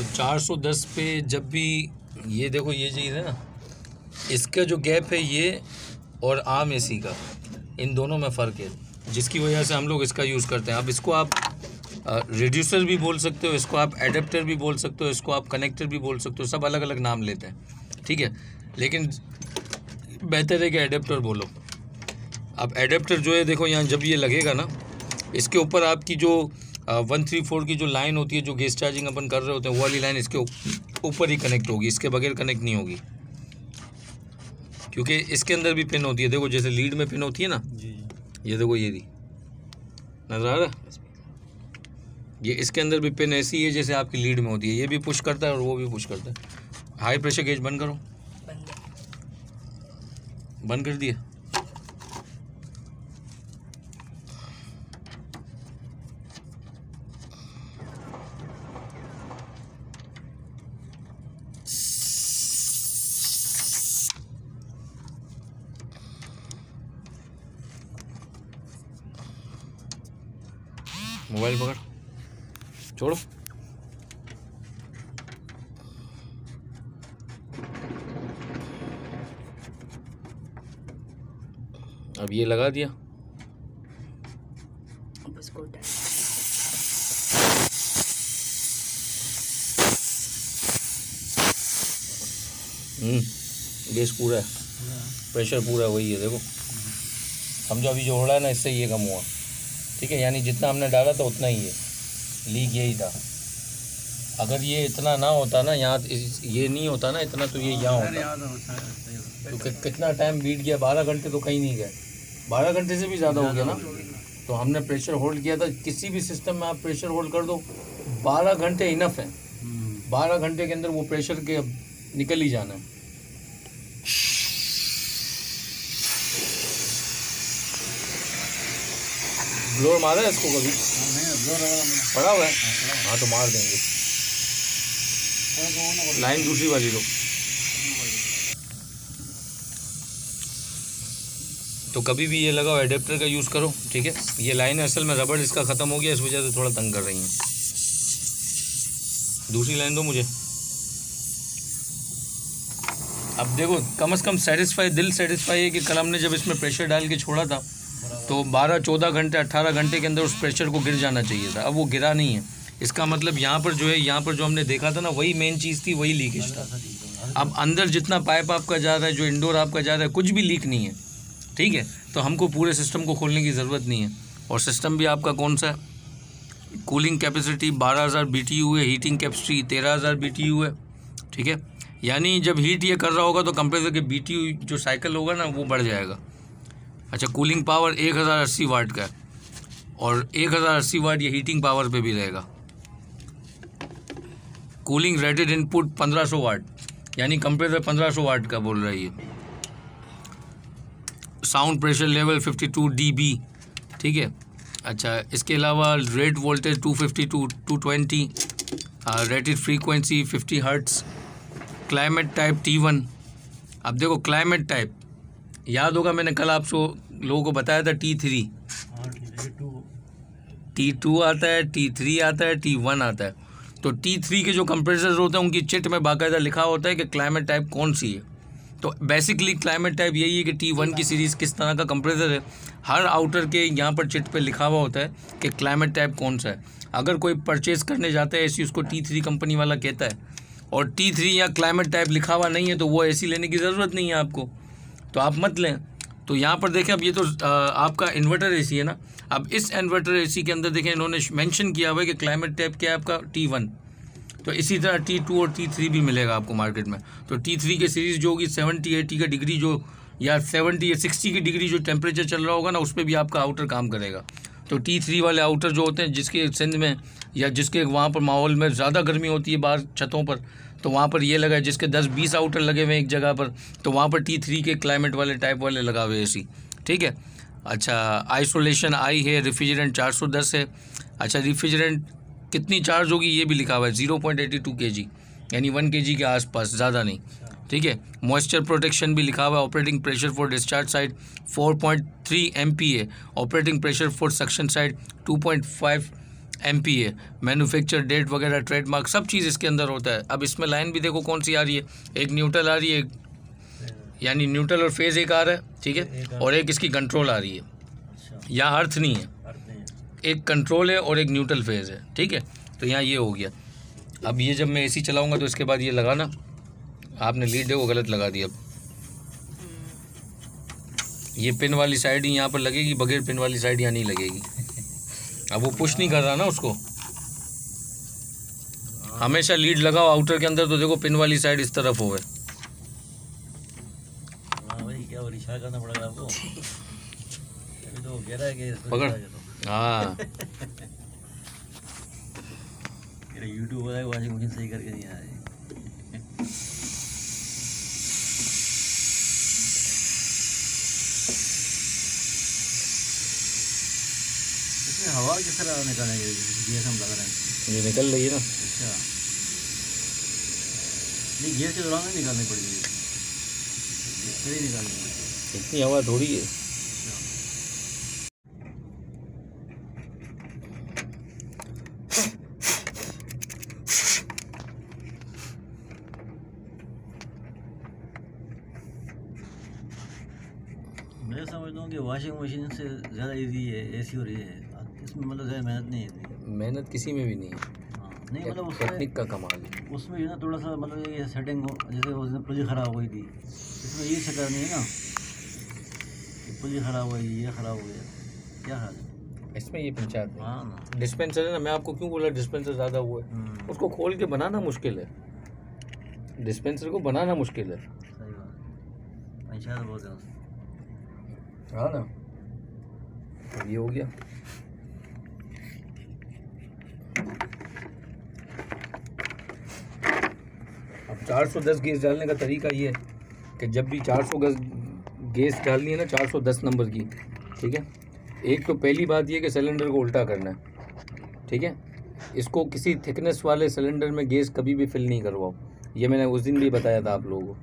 तो 410 पे जब भी ये देखो ये चीज़ है ना, इसका जो गैप है ये और आम एसी का, इन दोनों में फ़र्क है, जिसकी वजह से हम लोग इसका यूज़ करते हैं। अब इसको आप रिड्यूसर भी बोल सकते हो, इसको आप एडेप्टर भी बोल सकते हो, इसको आप कनेक्टर भी बोल सकते हो, सब अलग अलग नाम लेते हैं, ठीक है। लेकिन बेहतर है कि एडेप्टर बोलो। अब एडेप्टर जो है देखो यहाँ जब ये लगेगा ना, इसके ऊपर आपकी जो 134 की जो लाइन होती है, जो गैस चार्जिंग अपन कर रहे होते हैं, वो वाली लाइन इसके ऊपर ही कनेक्ट होगी, इसके बगैर कनेक्ट नहीं होगी, क्योंकि इसके अंदर भी पिन होती है। देखो जैसे लीड में पिन होती है ना, ये देखो ये दी नजर आ रहा है, ये इसके अंदर भी पिन ऐसी है जैसे आपकी लीड में होती है, ये भी पुश करता है और वो भी पुश करता है। हाई प्रेशर गेज बंद करो, बंद कर दिया। मोबाइल पकड़, छोड़ो। अब ये लगा दिया, अब इसको गैस पूरा है, प्रेशर पूरा वही है। देखो समझो अभी जो हो रहा है ना, इससे ये कम हुआ, ठीक है। यानी जितना हमने डाला था उतना ही है, लीक यही था। अगर ये इतना ना होता ना, यहाँ ये नहीं होता ना इतना, तो ये यहाँ होता। तो कितना टाइम बीत गया, 12 घंटे तो कहीं नहीं गए, 12 घंटे से भी ज़्यादा हो गया ना। तो हमने प्रेशर होल्ड किया था, किसी भी सिस्टम में आप प्रेशर होल्ड कर दो, 12 घंटे इनफ है। 12 घंटे के अंदर वो प्रेशर के निकल ही जाना है। ब्लोर मारा है इसको कभी? पड़ा हुआ है, हाँ तो मार देंगे। लाइन दूसरी वाली लो। तो कभी भी ये लगाओ, एडेप्टर का यूज़ करो, ठीक है। ये लाइन असल में रबड़ इसका ख़त्म हो गया, इस वजह से थोड़ा तंग कर रही हैं। दूसरी लाइन दो मुझे। अब देखो कम से कम दिल सेटिस्फाई है कि कल हमने जब इसमें प्रेशर डाल के छोड़ा था तो 12-14 घंटे 18 घंटे के अंदर उस प्रेशर को गिर जाना चाहिए था। अब वो गिरा नहीं है, इसका मतलब यहाँ पर जो है, यहाँ पर जो हमने देखा था ना, वही मेन चीज़ थी, वही लीकेज था। अब अंदर जितना पाइप आपका जा रहा है, जो इंडोर आपका जा रहा है, कुछ भी लीक नहीं है, ठीक है। तो हमको पूरे सिस्टम को खोलने की ज़रूरत नहीं है। और सिस्टम भी आपका कौन सा है, कूलिंग कैपेसिटी 12,000 BTU है, हीटिंग कैपेसिटी 13,000 BTU है, ठीक है। यानी जब हीट ये कर रहा होगा तो कंप्रेसर के BTU जो साइकिल होगा ना, वो बढ़ जाएगा। अच्छा, कूलिंग पावर 1080 वाट का है, और 1080 वाट ये हीटिंग पावर पे भी रहेगा। कूलिंग रेटेड इनपुट 1500 वाट, यानी कंप्रेसर 1500 वाट का बोल रहा है ये। साउंड प्रेशर लेवल 52 dB, ठीक है। अच्छा, इसके अलावा rate voltage 250 to 220, rated frequency 50 hertz, climate type T1। अब देखो क्लाइमेट टाइप याद होगा, मैंने कल आप लोगों को बताया था T3, T2 आता है, T3 आता है, T1 आता है। तो T3 के जो कंप्रेसर होते हैं उनकी चिट में बाकायदा लिखा होता है कि क्लाइमेट टाइप कौन सी है। तो बेसिकली क्लाइमेट टाइप यही है कि T1 की सीरीज़ किस तरह का कंप्रेसर है, हर आउटर के यहाँ पर चिट पे लिखा हुआ होता है कि क्लाइमेट टाइप कौन सा है। अगर कोई परचेज़ करने जाता है एसी, उसको T3 कंपनी वाला कहता है, और T3 या क्लाइमेट टाइप लिखा हुआ नहीं है तो वो एसी लेने की ज़रूरत नहीं है आपको, तो आप मत लें। तो यहाँ पर देखें, अब ये तो आपका इन्वर्टर एसी है ना। अब इस इन्वर्टर एसी के अंदर देखें, इन्होंने मेंशन किया हुआ है कि क्लाइमेट टाइप क्या है आपका T1। तो इसी तरह T2 और T3 भी मिलेगा आपको मार्केट में। तो T3 की सीरीज़ जो होगी 70-80 का डिग्री जो, या 70 या 60 की डिग्री जो टेम्परेचर चल रहा होगा ना, उस पर भी आपका आउटर काम करेगा। तो T3 वाले आउटर जो होते हैं, जिसके सिंध में या जिसके वहाँ पर माहौल में ज़्यादा गर्मी होती है बाहर छतों पर, तो वहाँ पर ये लगा है। जिसके 10-20 आउटर लगे हुए हैं एक जगह पर, तो वहाँ पर T3 के क्लाइमेट वाले टाइप वाले लगा हुए एसी, ठीक है। अच्छा, आइसोलेशन आई है, रेफ्रिजरेंट 410 है। अच्छा, रेफ्रिजरेंट कितनी चार्ज होगी ये भी लिखा हुआ है, 0.82 kg, यानी 1 kg के आसपास, ज़्यादा नहीं, ठीक है। मॉइस्चर प्रोटेक्शन भी लिखा हुआ है। Operating pressure for discharge side 4.3 MPa, operating pressure for suction side 2.5 MPA, manufacture date वगैरह, ट्रेडमार्क, सब चीज़ इसके अंदर होता है। अब इसमें लाइन भी देखो कौन सी आ रही है, एक न्यूट्रल आ रही है, यानी न्यूट्रल और फेज़ एक आ रहा है, ठीक है, और एक इसकी कंट्रोल आ रही है। यहाँ अर्थ नहीं है, एक कंट्रोल है और एक न्यूट्रल फेज़ है, ठीक है। तो यहाँ ये हो गया। अब ये जब मैं AC चलाऊँगा तो इसके बाद ये लगाना, आपने लीड देखो गलत लगा दी। अब ये पिन वाली साइड ही यहाँ पर लगेगी, बगैर पिन वाली साइड यहाँ नहीं लगेगी। अब वो पुश नहीं कर रहा ना उसको, हमेशा लीड लगाओ आउटर के अंदर, तो देखो पिन वाली साइड इस तरफ हो है। क्या करना पड़ेगा आपको, अभी तो कह रहा है कि पकड़, हाँ यूट्यूब वाला वॉशिंग मशीन सही करके नहीं आया। इसमें हवा किस तरह निकालेंगे, गैस हम लगा रहे हैं, ये निकल रही है ना। अच्छा नहीं, गैस के दौरान नहीं निकालनी पड़ेगी, फिर ही निकालनी है, इतनी हवा थोड़ी है। मैं समझता हूँ कि वॉशिंग मशीन से ज़्यादा इजी है AC और ये है, इसमें मतलब ज़्यादा मेहनत नहीं है। मेहनत किसी में भी नहीं है, हाँ नहीं मतलब उसमें टेक्निक का कमाल है। उसमें जो है ना थोड़ा सा मतलब ये सेटिंग जैसे उस दिन पुली ख़राब हुई थी, इसमें ये चक्कर नहीं है ना कि पुली ख़राब हुई, ये ख़राब हो गया, क्या हाल है इसमें ये पंचायत में। हाँ ना, डिस्पेंसर है ना, मैं आपको क्यों बोला डिस्पेंसर ज़्यादा हुआ है, उसको खोल के बनाना मुश्किल है, डिस्पेंसर को बनाना मुश्किल है। सही बात, पंचायत बहुत है उसमें। हाँ ना, अब ये हो गया। अब 410 गैस डालने का तरीका ये है कि जब भी 400 गैस डालनी है ना, 410 नंबर की, ठीक है, एक तो पहली बात ये कि सिलेंडर को उल्टा करना है, ठीक है। इसको किसी थिकनेस वाले सिलेंडर में गैस कभी भी फिल नहीं करवाओ, ये मैंने उस दिन भी बताया था आप लोगों को।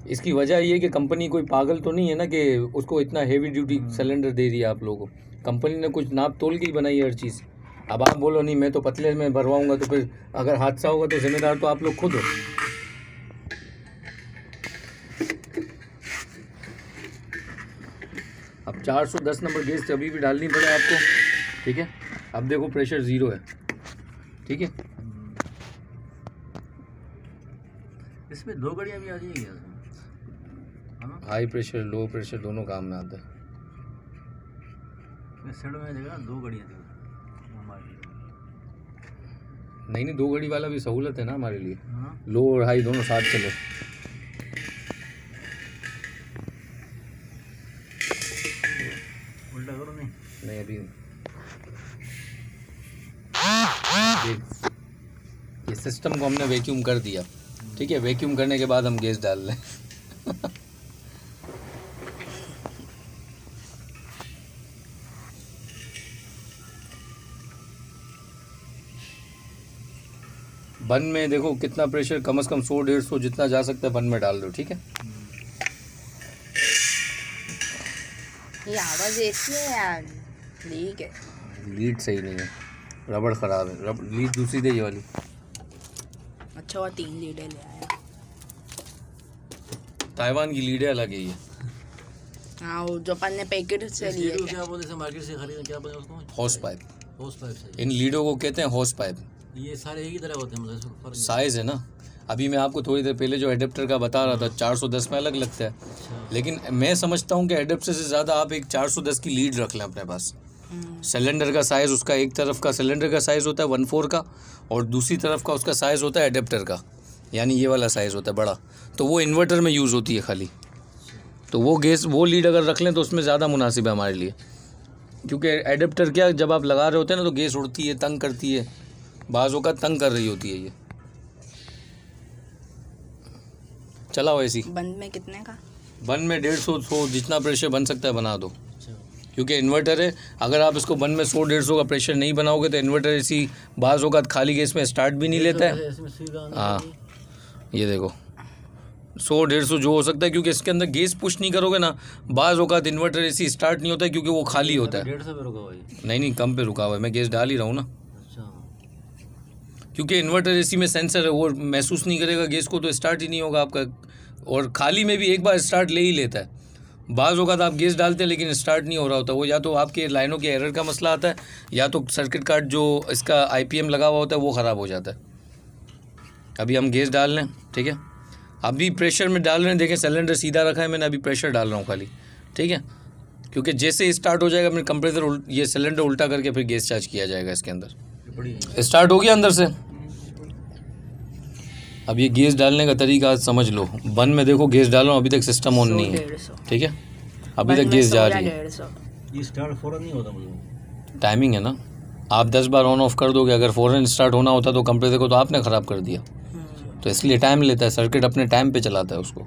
इसकी वजह ये कि कंपनी कोई पागल तो नहीं है ना कि उसको इतना हेवी ड्यूटी सिलेंडर दे रही है आप लोगों को। कंपनी ने कुछ नाप तोल के ही बनाई है हर चीज़। अब आप बोलो नहीं मैं तो पतले में भरवाऊंगा, तो फिर अगर हादसा होगा तो जिम्मेदार तो आप लोग खुद हो। अब 410 नंबर गैस अभी भी डालनी पड़े आपको, ठीक है। अब देखो प्रेशर 0 है, ठीक है। इसमें 2 घड़ियाँ भी आ जाएगी, हाई प्रेशर लो प्रेशर दोनों काम में आता है। सेट में जगह 2 घड़ियाँ थी नहीं नहीं, 2 घड़ी वाला भी सहूलत है ना हमारे लिए। हाँ? लो और हाई दोनों साथ चले। उल्टा करो नहीं, नहीं अभी ये सिस्टम को हमने वैक्यूम कर दिया, ठीक है। वैक्यूम करने के बाद हम गैस डाल लें। बन में देखो कितना प्रेशर, कम से कम 100-150 जितना जा सकता है बन में डाल दो, ठीक है। ये आवाज़ ऐसी है यार, ठीक है। लीड सही नहीं है, रबड़ ख़राब है, लीड दूसरी दे ये वाली। अच्छा हुआ 3 लीडर ले आया। ताइवान की लीडें अलग है ये। हाँ वो जो अपन ने पैकेट से लिए थे। क्या बोलते हैं मार्केट से खरीदे, क्या बोलते हैं उसको, हॉर्स पाइप। हॉर्स पाइप से। इन लीडों को कहते हैं हॉर्स पाइप। ये सारे एक ही तरह होते हैं, मतलब इसमें फर्क साइज़ है ना। अभी मैं आपको थोड़ी देर पहले जो एडेप्टर का बता रहा था 410 में अलग लगता है, लेकिन मैं समझता हूँ कि एडेप्टर से ज़्यादा आप एक 410 की लीड रख लें अपने पास। सिलेंडर का साइज़, उसका एक तरफ का सिलेंडर का साइज़ होता है 1/4 का, और दूसरी तरफ का उसका साइज़ होता है एडेप्टर का, यानी ये वाला साइज़ होता है बड़ा। तो वो इन्वर्टर में यूज़ होती है खाली। तो वो गैस वो लीड अगर रख लें तो उसमें ज़्यादा मुनासिब है हमारे लिए, क्योंकि एडेप्टर क्या जब आप लगा रहे होते हैं ना तो गैस उड़ती है, तंग करती है, बाज़ों का तंग कर रही होती है ये। चलाओ ऐसी। बंद में कितने का? बन में 150-100 जितना प्रेशर बन सकता है बना दो, क्योंकि इन्वर्टर है। अगर आप इसको बन में 100-150 का प्रेशर नहीं बनाओगे तो इन्वर्टर ऐसी बाज़ होगा खाली गैस में स्टार्ट भी नहीं लेता है। हाँ ये देखो 100-150 जो हो सकता है, क्योंकि इसके अंदर गैस पुश नहीं करोगे ना, बाज़ औक़ात इन्वर्टर एसी स्टार्ट नहीं होता है क्योंकि वो खाली होता है। 150 पे रुका हुआ है। नहीं कम पे रुका हुआ है, मैं गैस डाल ही रहा हूँ ना, अच्छा, क्योंकि इन्वर्टर एसी में सेंसर है, वो महसूस नहीं करेगा गैस को, तो स्टार्ट ही नहीं होगा आपका। और खाली में भी एक बार स्टार्ट ले ही लेता है। बाज़ औक़ात आप गैस डालते हैं लेकिन स्टार्ट नहीं हो रहा होता, वो या तो आपके लाइनों के एरर का मसला आता है, या तो सर्किट कार्ड जो इसका IPM लगा हुआ होता है वो ख़राब हो जाता है। अभी हम गैस डाल लें, ठीक है। अभी प्रेशर में डाल रहे हैं, देखें सिलेंडर सीधा रखा है मैंने, अभी प्रेशर डाल रहा हूँ खाली, ठीक है। क्योंकि जैसे ही स्टार्ट हो जाएगा, मैंने कंप्रेसर ये सिलेंडर उल्टा करके फिर गैस चार्ज किया जाएगा इसके अंदर। स्टार्ट हो गया अंदर से। अब ये गैस डालने का तरीका आज समझ लो। बंद में देखो गैस डाल रहा हूँ, अभी तक सिस्टम ऑन नहीं है, ठीक है। अभी तक गैस जा रही है। ये स्टार्ट फौरन नहीं होता मुझे, टाइमिंग है ना, आप 10 बार ऑन ऑफ कर दोगे। अगर फ़ौरन स्टार्ट होना होता तो कंप्रेसर को तो आपने ख़राब कर दिया, तो इसलिए टाइम लेता है। सर्किट अपने टाइम पे चलाता है उसको।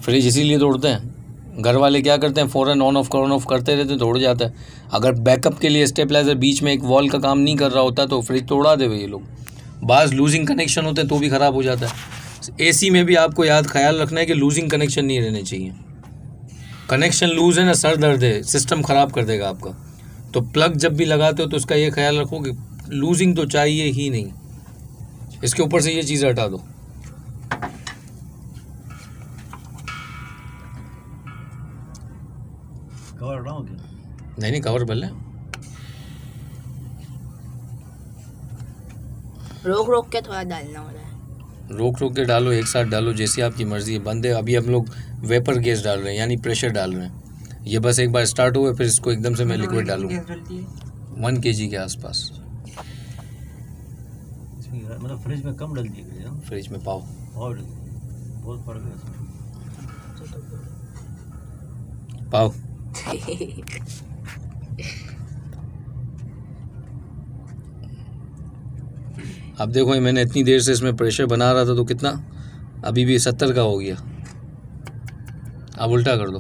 फ्रिज इसीलिए तोड़ते हैं। घर वाले क्या करते हैं, फ़ौरन ऑन ऑफ करते रहते हैं, तोड़ जाता है। अगर बैकअप के लिए स्टेबलाइजर बीच में एक वॉल का काम नहीं कर रहा होता तो फ्रिज तोड़ा देवे ये लोग। बाज़ लूजिंग कनेक्शन होते हैं तो भी ख़राब हो जाता है। AC में भी आपको ख्याल रखना है कि लूजिंग कनेक्शन नहीं रहने चाहिए। कनेक्शन लूज़ है ना, सर दर्द है, सिस्टम ख़राब कर देगा आपका। तो प्लग जब भी लगाते हो तो उसका ये ख्याल रखो कि लूजिंग तो चाहिए ही नहीं। इसके ऊपर से ये चीज़ हटा दो। कवर हटाऊं क्या? नहीं कवर भले रोक के थोड़ा डालना हो रहा है। रोक के डालो, एक साथ डालो, जैसी आपकी मर्ज़ी है। बंदे अभी हम लोग वेपर गैस डाल रहे हैं, यानी प्रेशर डाल रहे हैं। ये बस एक बार स्टार्ट हुए फिर इसको एकदम से मैं लिक्विड डालूँगा 1 kg के आसपास। मतलब फ्रिज में कम डलती है, फ्रिज में पाओ और बहुत फर्क है इसमें। पाओ अब देखो, ये मैंने इतनी देर से इसमें प्रेशर बना रहा था तो कितना, अभी भी 70 का हो गया। अब उल्टा कर दो,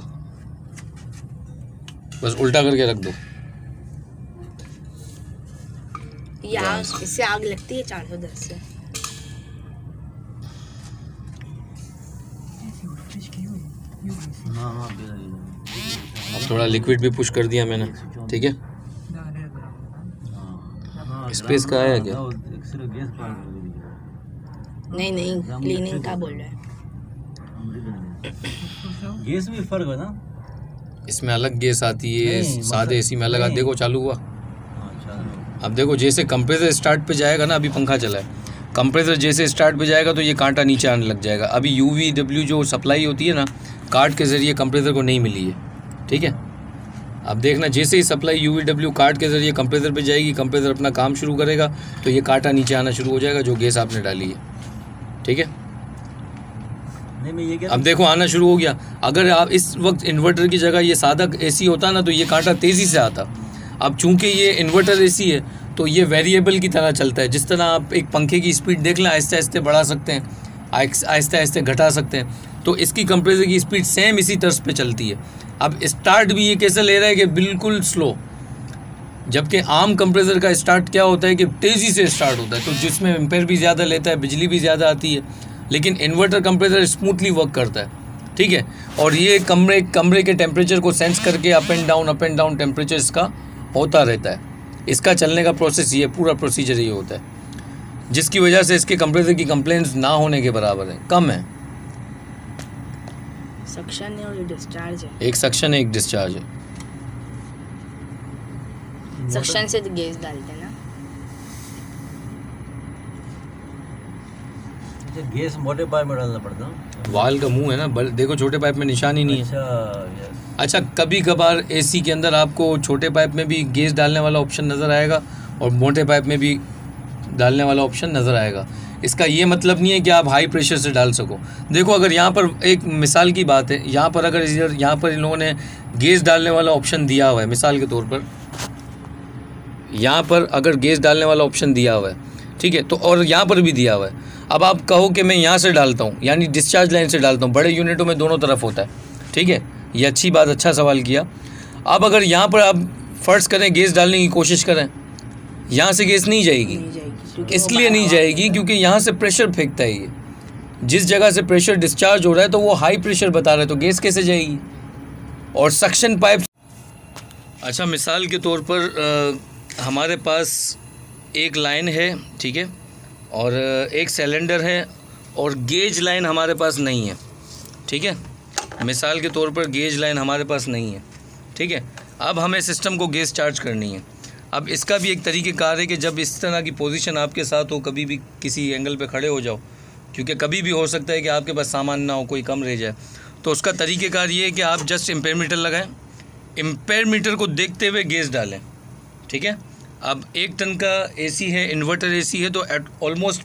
बस उल्टा करके रख दो। इससे आग लगती है 410 से। हाँ, अब थोड़ा लिक्विड भी पुश कर दिया मैंने, ठीक है। स्पेस का आया क्या? नहीं क्लीनिंग का बोल रहा है। गैस में फर्क है ना, इसमें अलग गैस आती है, सादे AC में अलग आती है। देखो चालू हुआ। अच्छा, अब देखो जैसे कंप्रेसर स्टार्ट पे जाएगा ना, अभी पंखा चला है, कंप्रेसर जैसे स्टार्ट पे जाएगा तो ये कांटा नीचे आने लग जाएगा। अभी UVW जो सप्लाई होती है ना, कार्ड के ज़रिए कंप्रेसर को नहीं मिली है, ठीक है। अब देखना, जैसे ही सप्लाई UVW कार्ड के ज़रिए कंप्रेसर पे जाएगी, कंप्रेसर अपना काम शुरू करेगा तो ये कांटा नीचे आना शुरू हो जाएगा जो गैस आपने डाली है, ठीक है। नहीं मैं ये अब देखो आना शुरू हो गया। अगर आप इस वक्त इन्वर्टर की जगह ये सादा AC होता ना तो ये कांटा तेज़ी से आता। अब चूंकि ये इन्वर्टर AC है तो ये वेरिएबल की तरह चलता है। जिस तरह आप एक पंखे की स्पीड देख लें, आहिस्ते आहिस्ते बढ़ा सकते हैं, आहिस्ते आहिस्ते घटा सकते हैं, तो इसकी कंप्रेसर की स्पीड सेम इसी तर्ज पे चलती है। अब स्टार्ट भी ये कैसे ले रहा है कि बिल्कुल स्लो, जबकि आम कंप्रेसर का स्टार्ट क्या होता है कि तेज़ी से स्टार्ट होता है, तो जिसमें एम्पेयर भी ज़्यादा लेता है, बिजली भी ज़्यादा आती है। लेकिन इन्वर्टर कंप्रेसर स्मूथली वर्क करता है, ठीक है। और ये कमरे के टेम्परेचर को सेंस करके अप एंड डाउन टेम्परेचर इसका होता रहता है। इसका चलने का प्रोसेस ये पूरा प्रोसीजर ये होता है, जिसकी वजह से इसके कंप्रेसर की कंप्लेंट्स ना होने के बराबर है, कम है। सक्शन है और डिस्चार्ज है। एक सक्शन है, एक डिस्चार्ज है। सक्शन से गैस डालते हैं ना। गैस मोटे पाइप में डालना पड़ता है। वाल का मुंह है ना, देखो छोटे पाइप में निशान ही नहीं है। अच्छा, कभी कभार AC के अंदर आपको छोटे पाइप में भी गैस डालने वाला ऑप्शन नज़र आएगा और मोटे पाइप में भी डालने वाला ऑप्शन नज़र आएगा। इसका ये मतलब नहीं है कि आप हाई प्रेशर से डाल सको। देखो, अगर यहाँ पर एक मिसाल की बात है, यहाँ पर अगर यहाँ पर इन लोगों ने गैस डालने वाला ऑप्शन दिया हुआ है, मिसाल के तौर पर यहाँ पर अगर गैस डालने वाला ऑप्शन दिया हुआ है, ठीक है, तो और यहाँ पर भी दिया हुआ है। अब आप कहो कि मैं यहाँ से डालता हूँ, यानी डिस्चार्ज लाइन से डालता हूँ। बड़े यूनिटों में दोनों तरफ होता है, ठीक है, ये अच्छी बात, अच्छा सवाल किया। अब अगर यहाँ पर आप फ़र्ज़ करें गैस डालने की कोशिश करें, यहाँ से गैस नहीं जाएगी। इसलिए नहीं जाएगी क्योंकि यहाँ से प्रेशर फेंकता है ये। जिस जगह से प्रेशर डिस्चार्ज हो रहा है तो वो हाई प्रेशर बता रहा है, तो गैस कैसे जाएगी? और सक्शन पाइप, अच्छा मिसाल के तौर पर हमारे पास एक लाइन है, ठीक है, और एक सिलेंडर है और गेज लाइन हमारे पास नहीं है, ठीक है। मिसाल के तौर पर गेज लाइन हमारे पास नहीं है, ठीक है। अब हमें सिस्टम को गैस चार्ज करनी है। अब इसका भी एक तरीक़ेकार है कि जब इस तरह की पोजीशन आपके साथ हो, कभी भी किसी एंगल पे खड़े हो जाओ, क्योंकि कभी भी हो सकता है कि आपके पास सामान ना हो, कोई कम रह जाए, तो उसका तरीक़ेकार ये है कि आप जस्ट एम्पेयर मीटर लगाएं, एम्पेयर मीटर को देखते हुए गैस डालें, ठीक है। अब 1 टन का एसी है, इन्वर्टर एसी है, तो एट ऑलमोस्ट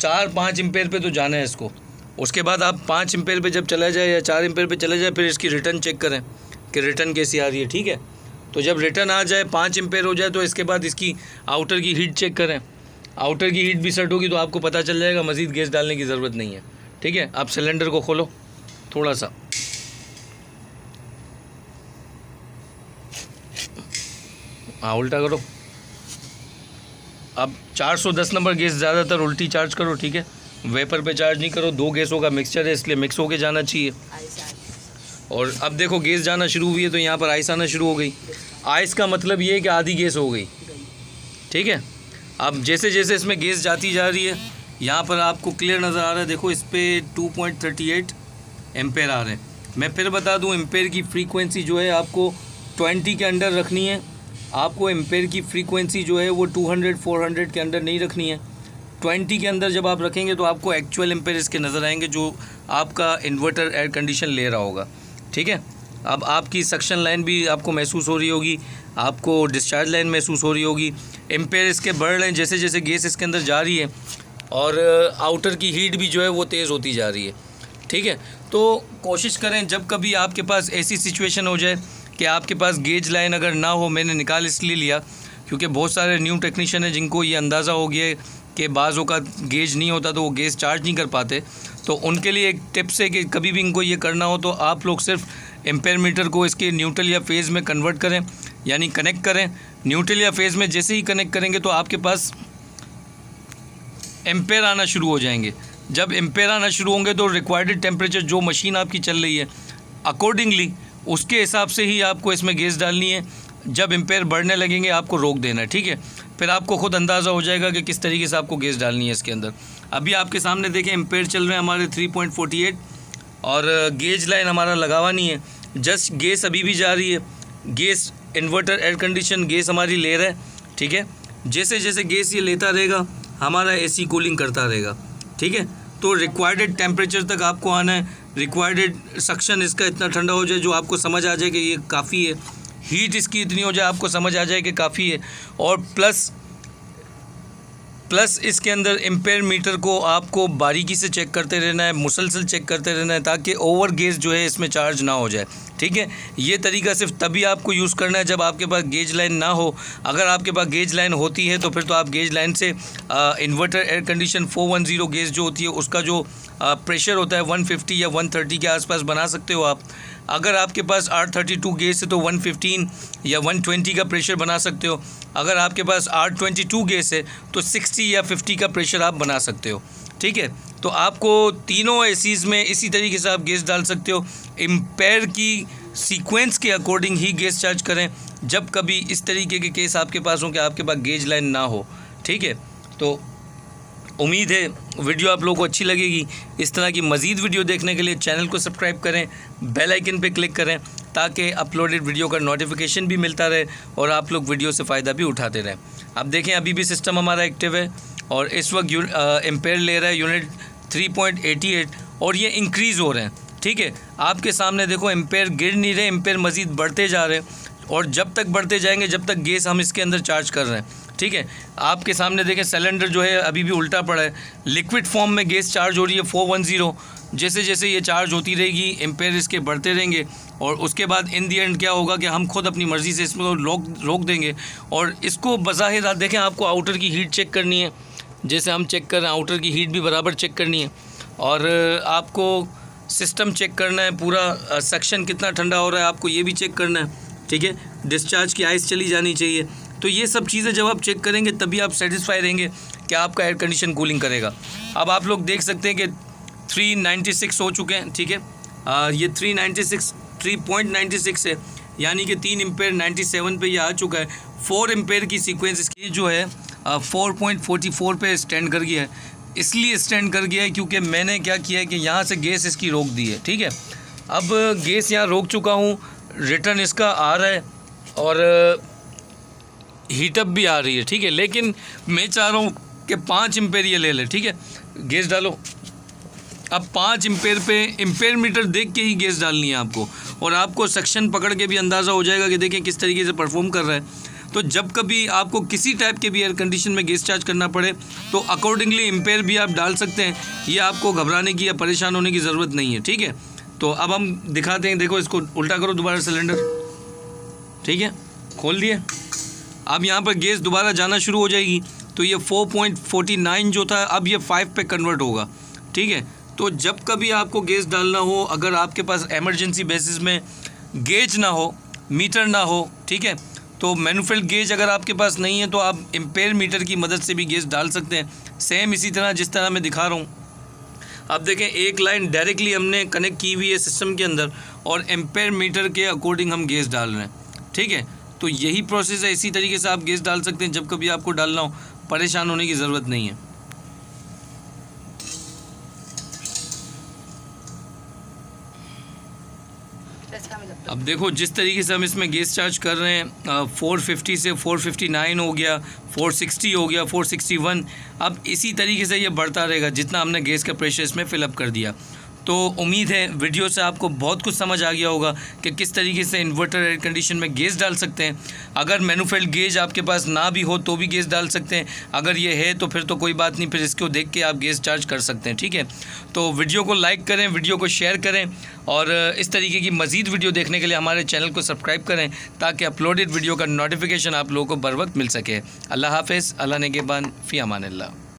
4-5 एम्पेयर पे तो जाना है इसको। उसके बाद आप 5 एम्पेयर पे जब चला जाए या 4 एम्पेयर पे चला जाए, फिर इसकी रिटर्न चेक करें कि रिटर्न कैसी आ रही है, ठीक है। तो जब रिटर्न आ जाए 5 एम्पेयर हो जाए, तो इसके बाद इसकी आउटर की हीट चेक करें। आउटर की हीट भी सेट होगी तो आपको पता चल जाएगा, मज़ीद गैस डालने की ज़रूरत नहीं है, ठीक है। आप सिलेंडर को खोलो थोड़ा सा, हाँ उल्टा करो। अब 410 नंबर गैस ज़्यादातर उल्टी चार्ज करो, ठीक है, वेपर पे चार्ज नहीं करो। 2 गैसों का मिक्सचर है, इसलिए मिक्स होके जाना चाहिए। और अब देखो गैस जाना शुरू हुई है, तो यहाँ पर आइस आना शुरू हो गई। आइस का मतलब ये है कि आधी गैस हो गई, ठीक है। अब जैसे जैसे इसमें गैस जाती जा रही है, यहाँ पर आपको क्लियर नज़र आ रहा है, देखो इस पर 2.38 एम्पेयर आ रहे हैं। मैं फिर बता दूँ, एम्पेयर की फ्रीक्वेंसी जो है आपको 20 के अंडर रखनी है। आपको एम्पेयर की फ्रीक्वेंसी जो है वो 200-400 के अंदर नहीं रखनी है। 20 के अंदर जब आप रखेंगे तो आपको एक्चुअल एम्पेयर इसके नज़र आएंगे जो आपका इन्वर्टर एयर कंडीशन ले रहा होगा, ठीक है। अब आपकी सक्शन लाइन भी आपको महसूस हो रही होगी, आपको डिस्चार्ज लाइन महसूस हो रही होगी। एम्पेयर इसके बढ़ रहे हैं जैसे जैसे गैस इसके अंदर जा रही है, और आउटर की हीट भी जो है वो तेज़ होती जा रही है, ठीक है। तो कोशिश करें जब कभी आपके पास ऐसी सिचुएशन हो जाए कि आपके पास गेज लाइन अगर ना हो, मैंने निकाल इसलिए लिया क्योंकि बहुत सारे न्यू टेक्नीशियन हैं जिनको ये अंदाज़ा हो गया कि बाज़ों का गेज नहीं होता तो वो गैस चार्ज नहीं कर पाते, तो उनके लिए एक टिप्स है कि कभी भी इनको ये करना हो तो आप लोग सिर्फ एम्पेयर मीटर को इसके न्यूट्रल या फेज़ में कन्वर्ट करें, यानी कनेक्ट करें। न्यूट्रल या फेज़ में जैसे ही कनेक्ट करेंगे तो आपके पास एम्पेयर आना शुरू हो जाएंगे। जब एम्पेयर आना शुरू होंगे तो रिक्वायर्ड टेम्परेचर जो मशीन आपकी चल रही है अकॉर्डिंगली उसके हिसाब से ही आपको इसमें गैस डालनी है। जब एम्पेयर बढ़ने लगेंगे आपको रोक देना है, ठीक है। फिर आपको खुद अंदाज़ा हो जाएगा कि किस तरीके से आपको गैस डालनी है इसके अंदर। अभी आपके सामने देखें एम्पेयर चल रहे हैं हमारे 3.48 और गेज लाइन हमारा लगा हुआ नहीं है, जस्ट गैस अभी भी जा रही है। Gas inverter air condition gas हमारी ले रहा है, ठीक है। जैसे जैसे गैस ये लेता रहेगा हमारा एसी कूलिंग करता रहेगा, ठीक है। तो रिक्वायर्ड टेम्परेचर तक आपको आना है, रिक्वायर्ड सक्शन इसका इतना ठंडा हो जाए जो आपको समझ आ जाए कि ये काफ़ी है, हीट इसकी इतनी हो जाए आपको समझ आ जाए कि काफ़ी है। और प्लस इसके अंदर एम्पेयर मीटर को आपको बारीकी से चेक करते रहना है, मुसलसल चेक करते रहना है ताकि ओवर गेज जो है इसमें चार्ज ना हो जाए, ठीक है। ये तरीका सिर्फ तभी आपको यूज़ करना है जब आपके पास गेज लाइन ना हो। अगर आपके पास गेज लाइन होती है तो फिर तो आप गेज लाइन से इन्वर्टर एयर कंडीशन 410 गेज जो होती है उसका जो प्रेशर होता है 150 या 130 के आसपास बना सकते हो आप। अगर आपके पास R32 गेज है तो 115 या 120 का प्रेशर बना सकते हो। अगर आपके पास R22 गेज है तो 60 या 50 का प्रेशर आप बना सकते हो, ठीक है। तो आपको तीनों एसीज़ में इसी तरीके से आप गैस डाल सकते हो। एम्पेयर की सीक्वेंस के अकॉर्डिंग ही गैस चार्ज करें जब कभी इस तरीके के केस आपके पास हो कि आपके पास गेज लाइन ना हो, ठीक है। तो उम्मीद है वीडियो आप लोगों को अच्छी लगेगी। इस तरह की मज़ीद वीडियो देखने के लिए चैनल को सब्सक्राइब करें, बेल आइकन पे क्लिक करें ताकि अपलोडेड वीडियो का नोटिफिकेशन भी मिलता रहे और आप लोग वीडियो से फ़ायदा भी उठाते रहें। अब देखें अभी भी सिस्टम हमारा एक्टिव है और इस वक्त एम्पेयर ले रहा है यूनिट 3.88 और ये इंक्रीज़ हो रहे हैं, ठीक है। आपके सामने देखो एम्पेयर गिर नहीं रहे, एम्पेयर मज़ीद बढ़ते जा रहे हैं और जब तक बढ़ते जाएंगे जब तक गैस हम इसके अंदर चार्ज कर रहे हैं, ठीक है। आपके सामने देखें सिलेंडर जो है अभी भी उल्टा पड़ा है, लिक्विड फॉर्म में गैस चार्ज हो रही है 410। जैसे जैसे ये चार्ज होती रहेगी एम्पेयर इसके बढ़ते रहेंगे और उसके बाद इन दी एंड क्या होगा कि हम खुद अपनी मर्ज़ी से इसमें रोक देंगे। और इसको बज़ाहिर आप देखें आपको आउटर की हीट चेक करनी है, जैसे हम चेक कर रहे हैं आउटर की हीट भी बराबर चेक करनी है और आपको सिस्टम चेक करना है, पूरा सेक्शन कितना ठंडा हो रहा है आपको ये भी चेक करना है, ठीक है। डिस्चार्ज की आइस चली जानी चाहिए। तो ये सब चीज़ें जब आप चेक करेंगे तभी आप सेटिस्फाई रहेंगे कि आपका एयर कंडीशन कूलिंग करेगा। अब आप लोग देख सकते हैं कि 396 हो चुके हैं, ठीक है। ये 3.96 है, यानी कि 3 एम्पेयर 97 पे ये आ चुका है। 4 एम्पेयर की सीक्वेंस इसकी जो है 4.44 पे स्टैंड कर गया है। इसलिए स्टैंड कर गया है क्योंकि मैंने क्या किया है कि यहाँ से गैस इसकी रोक दी है, ठीक है। अब गैस यहाँ रोक चुका हूँ, रिटर्न इसका आ रहा है और हीटअप भी आ रही है, ठीक है। लेकिन मैं चाह रहा हूँ कि 5 एम्पेयर ये ले ले, ठीक है। गैस डालो। अब 5 एम्पेयर पे एम्पेयर मीटर देख के ही गैस डालनी है आपको, और आपको सेक्शन पकड़ के भी अंदाज़ा हो जाएगा कि देखें किस तरीके से परफॉर्म कर रहा है। तो जब कभी आपको किसी टाइप के भी एयर कंडीशन में गैस चार्ज करना पड़े तो अकॉर्डिंगली एम्पेयर भी आप डाल सकते हैं। ये आपको घबराने की या परेशान होने की ज़रूरत नहीं है, ठीक है। तो अब हम दिखाते हैं, देखो इसको उल्टा करो दोबारा सिलेंडर, ठीक है, खोल दिए। अब यहाँ पर गैस दोबारा जाना शुरू हो जाएगी, तो ये 4.49 जो था अब ये 5 पे कन्वर्ट होगा, ठीक है। तो जब कभी आपको गैस डालना हो, अगर आपके पास एमरजेंसी बेसिस में गेज ना हो, मीटर ना हो, ठीक है, तो मैनुफैक्चर्ड गेज अगर आपके पास नहीं है तो आप एम्पेयर मीटर की मदद से भी गैस डाल सकते हैं। सेम इसी तरह जिस तरह मैं दिखा रहा हूँ। अब देखें एक लाइन डायरेक्टली हमने कनेक्ट की हुई है सिस्टम के अंदर और एम्पेयर मीटर के अकॉर्डिंग हम गैस डाल रहे हैं, ठीक है। तो यही प्रोसेस है, इसी तरीके से आप गैस डाल सकते हैं। जब कभी आपको डालना हो, परेशान होने की ज़रूरत नहीं है। अब देखो जिस तरीके से हम इसमें गैस चार्ज कर रहे हैं, 450 से 459 हो गया, 460 हो गया, 461। अब इसी तरीके से ये बढ़ता रहेगा जितना हमने गैस का प्रेशर इसमें फिलअप कर दिया। तो उम्मीद है वीडियो से आपको बहुत कुछ समझ आ गया होगा कि किस तरीके से इन्वर्टर एयर कंडीशन में गैस डाल सकते हैं। अगर मैनुफैक्चर्ड गेज आपके पास ना भी हो तो भी गैस डाल सकते हैं, अगर ये है तो फिर तो कोई बात नहीं, फिर इसको देख के आप गैस चार्ज कर सकते हैं, ठीक है। तो वीडियो को लाइक करें, वीडियो को शेयर करें और इस तरीके की मज़ीद वीडियो देखने के लिए हमारे चैनल को सब्सक्राइब करें ताकि अपलोडेड वीडियो का नोटिफिकेशन आप लोगों को बर वक्त मिल सके। अल्लाह हाफ़िज़, अल्लाह नेगेबान, फ़ी अमानिल्लाह।